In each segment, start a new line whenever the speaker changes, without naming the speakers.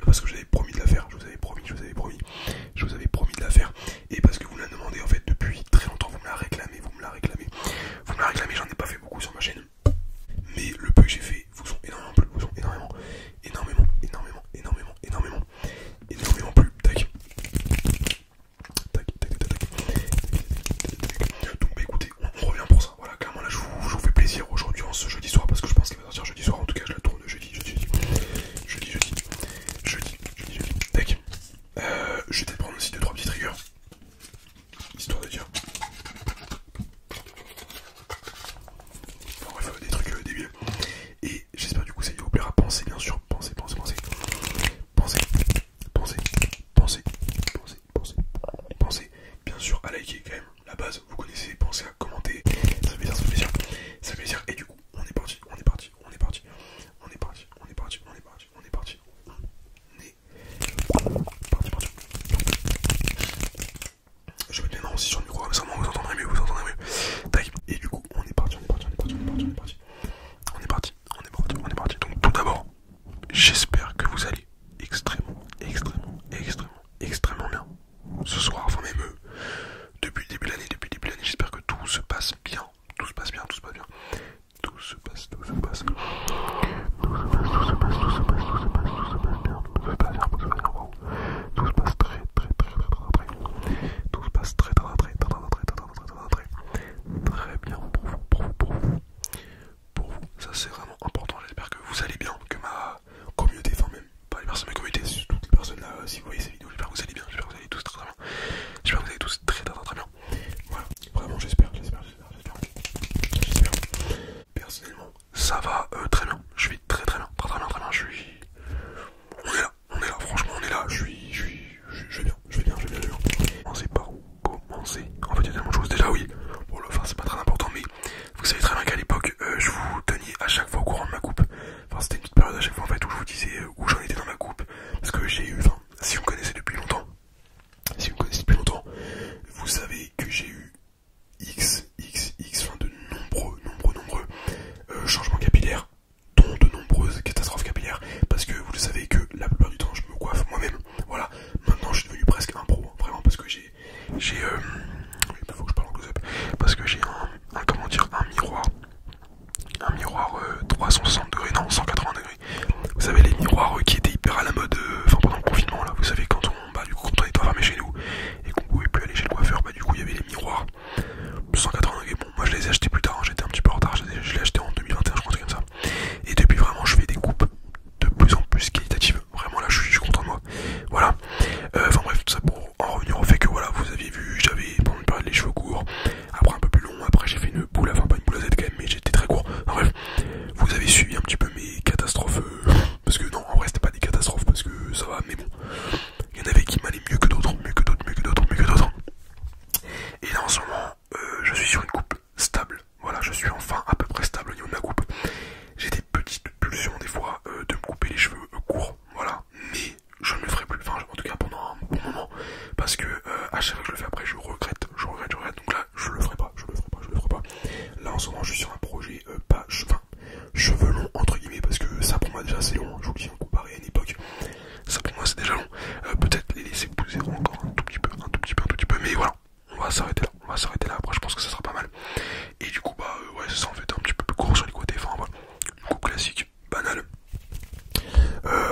parce que j'avais promis de la faire, je vous avais promis de la faire, et parce que vous me la demandez en fait depuis très longtemps, vous me la réclamez, j'en ai pas fait beaucoup sur ma chaîne, mais le peu que j'ai fait vous ont énormément plu, énormément plu, tac. Donc bah écoutez, on revient pour ça, voilà, clairement là je vous fais plaisir aujourd'hui en ce jeudi soir, parce que je pense qu'elle va sortir jeudi soir, en tout cas je la tourne jeudi, tac. Je vais peut-être prendre aussi 2-3 petits triggers, histoire de dire. Enfin bref, des trucs débiles. Et j'espère du coup ça vous plaira. Pensez bien sûr, pensez bien sûr à liker quand même, la base, vous connaissez, pensez à commenter, ça fait plaisir, et du coup on est parti. Je vais mettre les mains aussi sur le micro, comme ça vous entendrez mieux, tac, et du coup on est parti. Donc tout d'abord, j'espère que vous allez extrêmement bien ce soir, enfin même depuis le début de l'année, j'espère que tout se passe bien, tout se passe bien. Très bien pour vous. Ça c'est vraiment important, j'espère que vous allez bien, que ma communauté, enfin même pas les personnes de ma communauté, toutes les personnes là, si vous voyez ces vidéos, j'espère que vous allez bien, j'espère que vous allez tous très bien. Voilà, vraiment j'espère. Personnellement, ça va très bien, je vais très bien, on est là, franchement on est là, je vais bien. On sait par où commencer. En fait il y a tellement de choses déjà, oui. Bon là, enfin c'est pas très important, mais vous savez très bien qu'à l'époque je vous tenais à chaque fois au courant de ma coupe. Enfin c'était une petite période à chaque fois en fait où je vous disais où j'en étais dans ma coupe. Parce que j'ai eu, enfin si vous me connaissez depuis longtemps, vous savez que j'ai eu enfin de nombreux changements capillaires, dont de nombreuses catastrophes capillaires, parce que vous le savez que la plupart du temps je me coiffe moi-même. Voilà, maintenant je suis devenu presque un pro, hein, vraiment, parce que il faut que je parle en close-up, parce que j'ai un miroir 360 degrés, non 180 degrés. Vous savez les miroirs qui étaient hyper à la mode, enfin pendant le confinement là, vous savez quand on était enfermé chez nous et qu'on pouvait plus aller chez le coiffeur, du coup il y avait les miroirs 180 degrés. Bon, moi je les ai achetés plus tard, hein, j'étais un petit peu en retard, je l'ai acheté en 2021 je crois, comme ça. Et depuis vraiment je fais des coupes de plus en plus qualitatives, vraiment là je suis content de moi. Voilà, enfin bref, tout ça pour en revenir au fait que voilà, vous aviez vu, j'avais pendant une période les cheveux courts, après un peu plus long, après j'ai fait une boule, enfin pas une boule à Z quand même, mais j'étais très court. Enfin bref, vous avez suivi un petit peu mes catastrophes, parce que non, en vrai c'était pas des catastrophes, parce que ça va, mais bon, il y en avait qui m'allaient mieux que d'autres. Et là en ce moment, je suis sur une coupe stable, voilà, je suis enfin à peu près stable au niveau de ma coupe. J'ai des petites pulsions des fois de me couper les cheveux courts, voilà, mais je ne le ferai plus, enfin en tout cas pendant un bon moment, parce que à chaque fois que je le fais après je regrette, donc là je le ferai pas. Là en ce moment je suis sur un projet cheveux longs entre guillemets, parce que ça pour moi déjà c'est long, je vous le dis, comparé à une époque, ça pour moi c'est déjà long, peut-être les laisser pousser encore un tout petit peu, mais voilà, on va s'arrêter là, après je pense que ça sera pas mal. Et du coup ouais c'est ça en fait, un petit peu plus court sur les côtés, enfin voilà, une coupe classique, banale.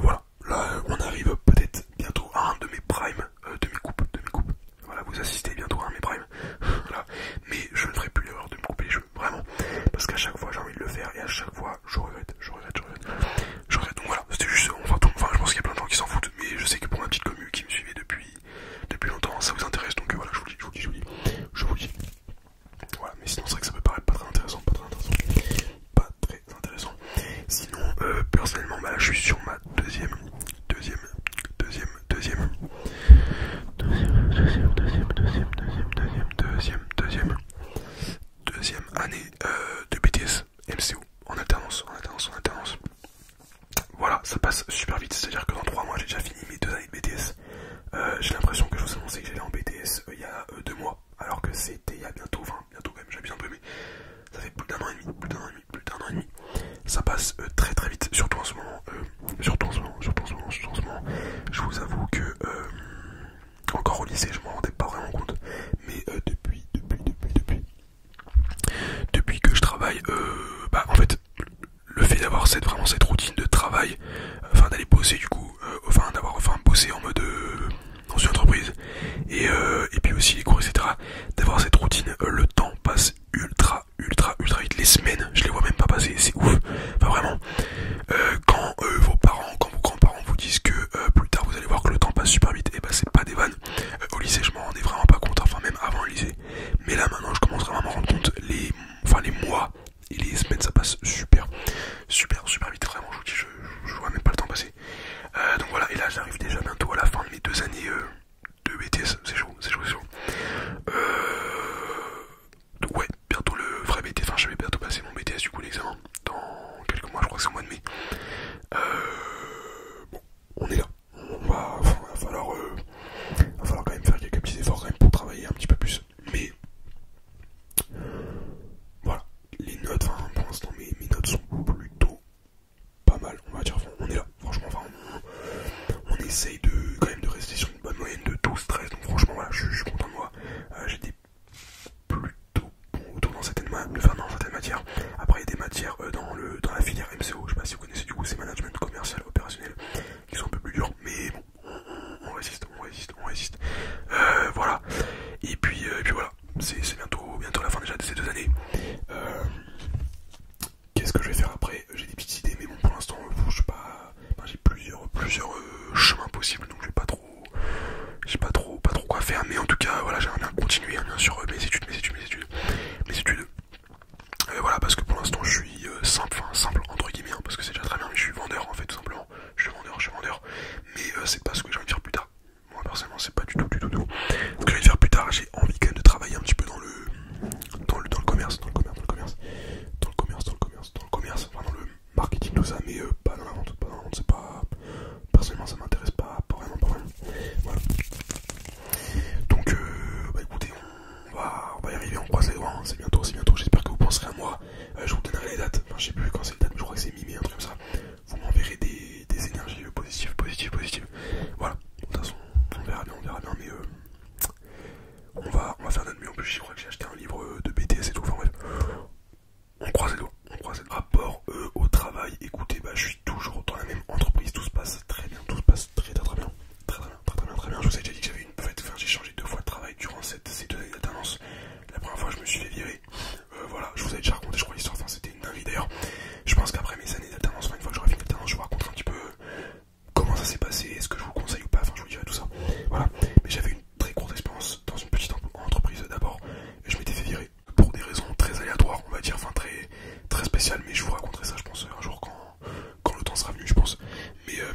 Voilà, là on arrive peut-être bientôt à un de mes primes, de mes coupes. Voilà, vous assistez bientôt à un de mes primes. Voilà. Mais je ne ferai plus l'erreur de me couper les cheveux, vraiment. Parce qu'à chaque fois j'ai envie de le faire et à chaque fois je regrette. Donc voilà,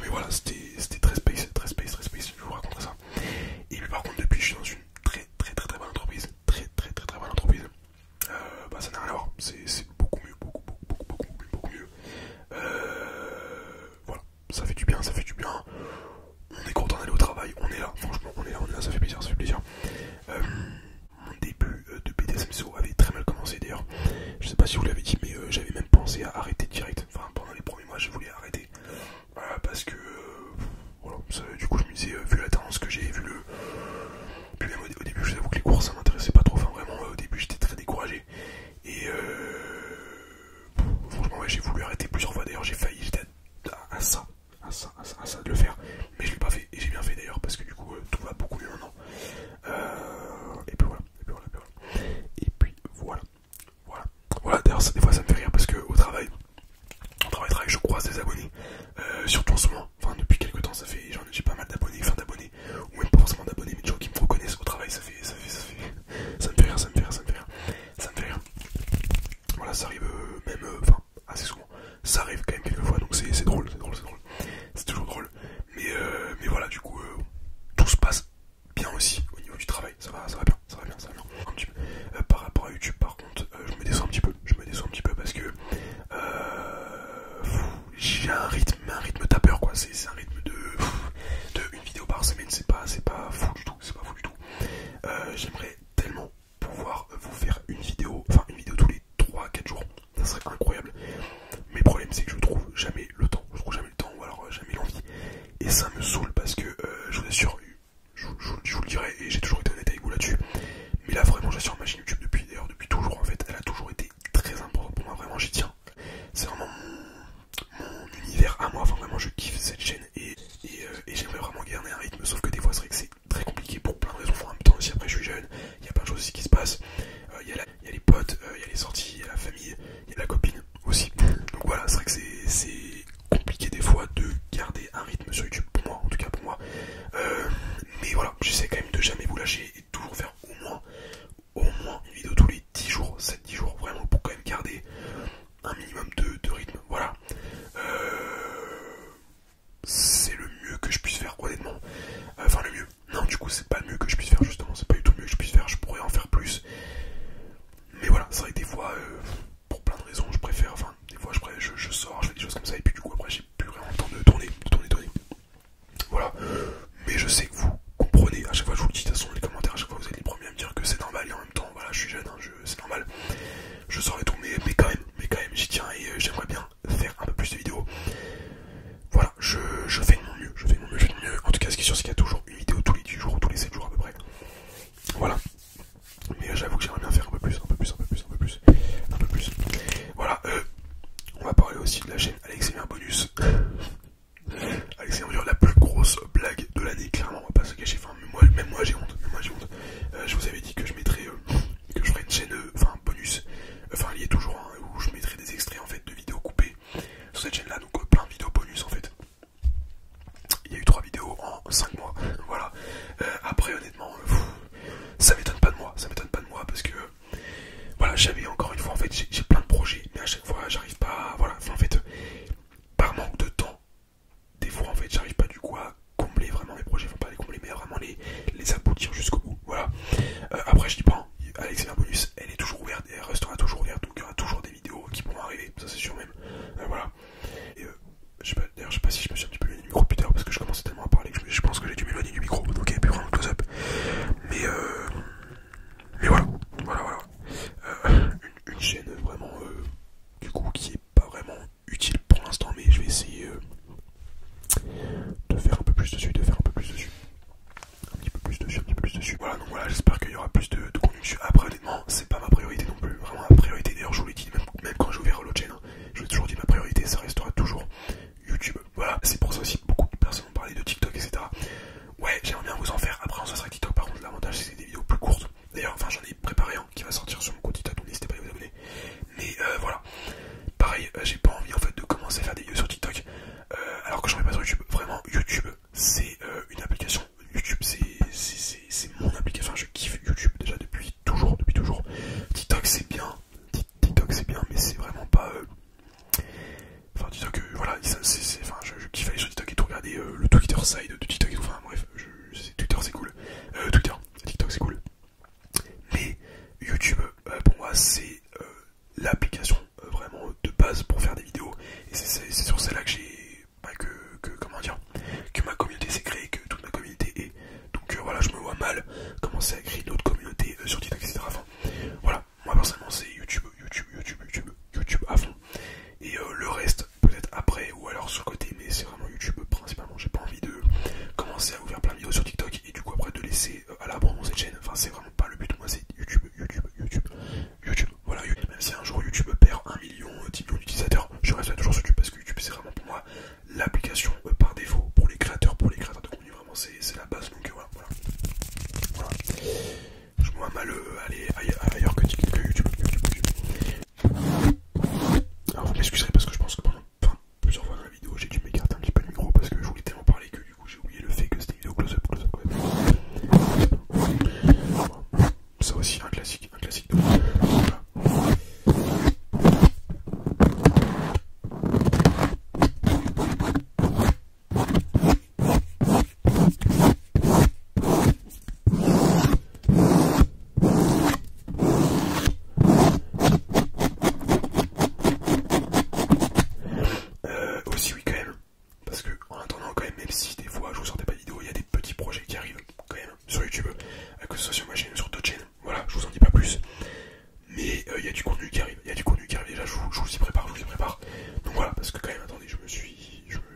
Mais voilà, c'était très space, je vous raconterai ça. Et puis par contre depuis je suis dans une très bonne entreprise, très bonne entreprise. Bah ça n'a rien à voir, c'est beaucoup mieux, beaucoup mieux. Voilà, ça fait du bien. On est content d'aller au travail, on est là, franchement, on est là, ça fait plaisir. Mon début de BDSMSO avait très mal commencé d'ailleurs. Je sais pas si je vous l'avez dit, mais j'avais même pensé à arrêter direct. Enfin, pendant les premiers mois, je voulais arrêter. Parce que, voilà, du coup, je me disais, vu la tendance que j'ai, vu le. Puis même au début, je vous avoue que les cours ça m'intéressait pas trop. Enfin, vraiment, au début, j'étais très découragé. Et franchement, ouais, j'ai voulu arrêter plusieurs fois. D'ailleurs, j'ai failli, j'étais à ça de le faire. Mais je l'ai pas fait. Et j'ai bien fait d'ailleurs, parce que du coup, tout va beaucoup mieux maintenant. Et puis voilà. Voilà, d'ailleurs, des fois, ça me fait rire parce que au travail, je croise des abonnés. Surtout en ce moment, enfin, depuis quelques temps, j'ai pas mal d'abonnés, ou même pas forcément d'abonnés, mais de gens qui me reconnaissent au travail. Ça me fait rire. Voilà, ça arrive même, enfin, assez souvent. Ça arrive quand même quelques fois, donc c'est drôle. C'est toujours drôle. Mais voilà, du coup, tout se passe bien aussi au niveau du travail. Ça va bien. Un petit peu. Par rapport à YouTube, par contre, je me déçois un petit peu parce que j'ai un rythme tapeur, quoi. C'est un rythme de une vidéo par semaine. C'est pas fou du tout. J'aimerais tellement pouvoir vous faire une vidéo tous les 3-4 jours. Ça serait incroyable. Mais le problème, c'est que je trouve jamais le temps, ou alors jamais l'envie. Et ça me saoule parce que je vous assure, je vous le dirai, et j'ai toujours été honnête avec vous là-dessus. Mais là, vraiment, j'assure ma chaîne YouTube depuis toujours, en fait. Elle a toujours été très importante pour moi, vraiment, j'y tiens. C'est vraiment mon univers à moi, enfin, vraiment, je kiffe cette chaîne et j'aimerais vraiment garder un rythme. Sauf que des fois, c'est vrai que c'est très compliqué pour plein de raisons. En même temps, aussi, après, je suis jeune, il y a plein de choses aussi qui se passent. Il y a les potes, il y a les sorties, il y a la famille, il y a la copine aussi. Donc voilà, c'est vrai que c'est compliqué des fois de garder un rythme sur YouTube, pour moi, en tout cas pour moi. Mais voilà, j'essaie quand même de jamais vous lâcher et de toujours faire au moins une vidéo tous les 10 jours, 7-10 jours, vraiment, pour quand même garder un minimum de rythme. Voilà. C'est le mieux que je puisse faire, honnêtement. Enfin, le mieux. Non, du coup, c'est pas le mieux que je puisse faire, justement. C'est pas du tout le mieux que je puisse faire. Je pourrais en faire plus. Mais voilà, c'est vrai que des fois, pour plein de raisons, je préfère. Enfin, des fois, je sors, je fais des choses comme ça, et puis du coup, après, j'ai plus vraiment le temps de tourner. Voilà. Mais je sais que vous comprenez. À chaque fois, je vous le dis, de toute façon, dans les commentaires, à chaque fois, vous êtes les premiers à me dire que c'est normal. Et en même temps, voilà, je suis jeune, hein, c'est normal. Je sors et tout, mais quand même, j'y tiens et j'aimerais bien faire un peu plus de vidéos. Voilà, je fais de mon mieux. En tout cas, ce qui est sûr, c'est qu'il y a toujours une vidéo tous les 10 jours, tous les 7 jours à peu près. Voilà. Mais j'avoue que j'aimerais bien faire un peu plus. Voilà, on va parler aussi de la chaîne Alex et un bonus. Alex et un bonus, la plus grosse blague de l'année, clairement, on va pas se cacher. Enfin, même moi j'ai honte. Je vous avais dit que je ferais une chaîne, bonus, lié toujours, hein, où je mettrais des extraits en fait de vidéos coupées sur cette chaîne là, donc plein de vidéos bonus en fait. Il y a eu 3 vidéos en 5 mois, voilà. Après honnêtement, ça m'étonne pas de moi parce que voilà, j'avais encore une fois en fait, j'ai plein de projets, mais à chaque fois j'arrive pas, voilà, en fait, par manque de temps, des fois en fait j'arrive pas du coup à combler vraiment mes projets, enfin pas les combler mais vraiment les aboutir jusqu'au bout, voilà. Après je dis pas, Alex et un bonus, elle est toujours ouverte et elle restera toujours ouverte, donc il y aura toujours des vidéos qui pourront arriver, ça c'est sûr même, voilà. Et je sais pas si je me suis un petit peu éloigné du micro plus tard parce que je commençais tellement à parler que je pense que j'ai dû m'éloigner du micro, donc il n'y avait plus vraiment de close-up. Mais voilà. Une chaîne vraiment du coup qui est pas vraiment utile pour l'instant, mais je vais essayer de faire un peu plus dessus. Un petit peu plus dessus. Voilà, donc voilà, j'espère qu'il y aura plus de contenu dessus. Après honnêtement, c'est pas ma priorité non plus. Vraiment ma priorité, d'ailleurs je vous l'ai dit, même quand j'ai ouvert l'autre chaîne, hein, je vous ai toujours dit ma priorité, ça restera toujours YouTube. Voilà, c'est pour ça aussi que beaucoup de personnes ont parlé de TikTok, etc. Ouais, j'aimerais bien vous en faire. Après, ça serait TikTok. Par contre, l'avantage, c'est des vidéos plus courtes. D'ailleurs, j'en ai préparé un qui va sortir sur mon compte TikTok, donc n'hésitez pas à vous abonner. Mais voilà. Pareil, j'ai pas envie en fait de commencer à faire des vidéos sur TikTok alors que j'en ai pas sur YouTube. Vraiment, YouTube, c'est une application. YouTube, c'est mon application. Enfin, je kiffe YouTube déjà depuis toujours. TikTok, c'est bien. Mais c'est vraiment pas. Enfin, TikTok, voilà, je kiffe aller sur TikTok et tout. side de TikTok et tout, enfin bref, Twitter c'est cool, TikTok c'est cool, mais YouTube pour moi c'est l'application vraiment de base pour faire des vidéos, et c'est sur celle-là que j'ai, comment dire, que ma communauté s'est créée, que toute ma communauté est, donc voilà, je me vois mal commencer à créer une autre communauté sur TikTok, etc. Enfin, voilà, moi personnellement c'est YouTube à fond, et le reste peut-être après ou alors sur le côté, mais c'est vraiment YouTube principalement. J'ai pas envie de commencer à vous faire plein de vidéos sur TikTok et du coup après de laisser à l'abandon cette chaîne. Enfin, c'est vraiment pas le but. Moi c'est YouTube. Voilà, même si un jour YouTube perd 1 million, 10 millions d'utilisateurs, je resterai toujours sur YouTube parce que YouTube c'est vraiment pour moi l'application par défaut pour les créateurs de contenu. Vraiment c'est la base, donc voilà. Je me vois mal aller ailleurs que YouTube. Alors vous m'excuserez parce que je pense que plusieurs fois dans la vidéo j'ai dû m'écarter un petit peu le micro parce que je voulais tellement parler que du coup j'ai oublié le fait que c'était une vidéo close-up. Ça aussi un classique de moi. Voilà. Aussi oui quand même, parce que en attendant quand même si des fois je vous sortais pas de vidéo, il y a des petits projets qui arrivent quand même sur YouTube, que ce soit sur ma chaîne ou sur d'autres chaînes, voilà, je vous en dis pas plus, mais il y a du contenu qui arrive, déjà je vous y prépare, donc voilà, parce que quand même attendez,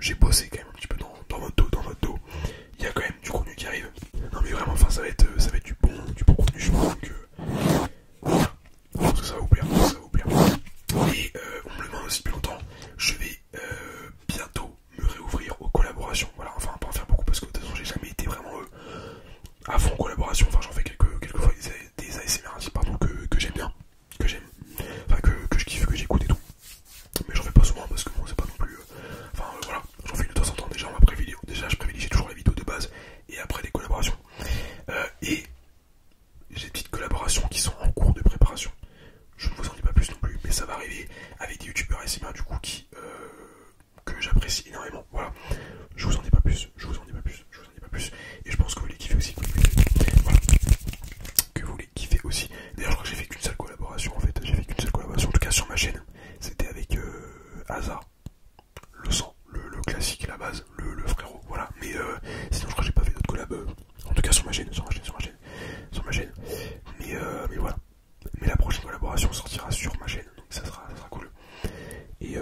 j'ai bossé quand même un petit peu dans votre dos, il y a quand même du contenu qui arrive, non mais vraiment, enfin ça va être du bon contenu je pense, donc voilà, je pense que ça va vous plaire, et on me le demande aussi depuis longtemps, je vais bientôt me réouvrir aux collaborations, voilà, enfin pas en faire beaucoup parce que de toute façon j'ai jamais été vraiment à fond collaboration, enfin j'en fais quelques fois des ASMR pardon, que j'aime bien, enfin que je kiffe, que j'écoute et tout, mais j'en fais pas souvent parce que bon c'est pas non plus, voilà, j'en fais une de temps en temps, déjà je privilégie toujours les vidéos de base et après les collaborations, et j'ai des petites collaborations qui sont en cours de préparation. Je ne vous en dis pas plus non plus, mais ça va arriver avec des youtubeurs ASMR du coup que j'apprécie énormément. Voilà, je vous en dis pas plus, et je pense que vous les kiffez aussi. Voilà, que vous les kiffez aussi. D'ailleurs, je crois que j'ai fait qu'une seule collaboration en fait. En tout cas sur ma chaîne. C'était avec Hazard, le sang, le classique, la base, le frérot. Voilà, mais sinon je crois que j'ai pas fait d'autres collabs. En tout cas sur ma chaîne. Mais voilà. Mais la prochaine collaboration sortira sur ma chaîne, donc ça sera cool. Et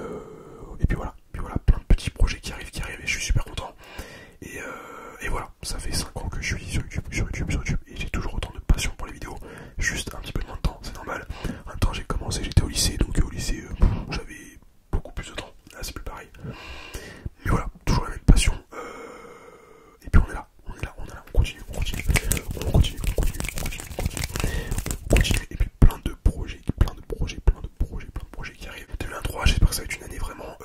puis voilà, plein de petits projets qui arrivent et je suis super content. Et voilà, ça fait 5 ans que je suis sur YouTube, et j'ai toujours autant de passion pour les vidéos, juste un petit peu moins de temps, c'est normal. En même temps j'ai commencé, j'étais au lycée, donc au lycée j'avais beaucoup plus de temps, là c'est plus pareil. Mais voilà, toujours la même passion, et puis on est là, on continue, et puis plein de projets qui arrivent. 2023, j'espère que ça va être une année vraiment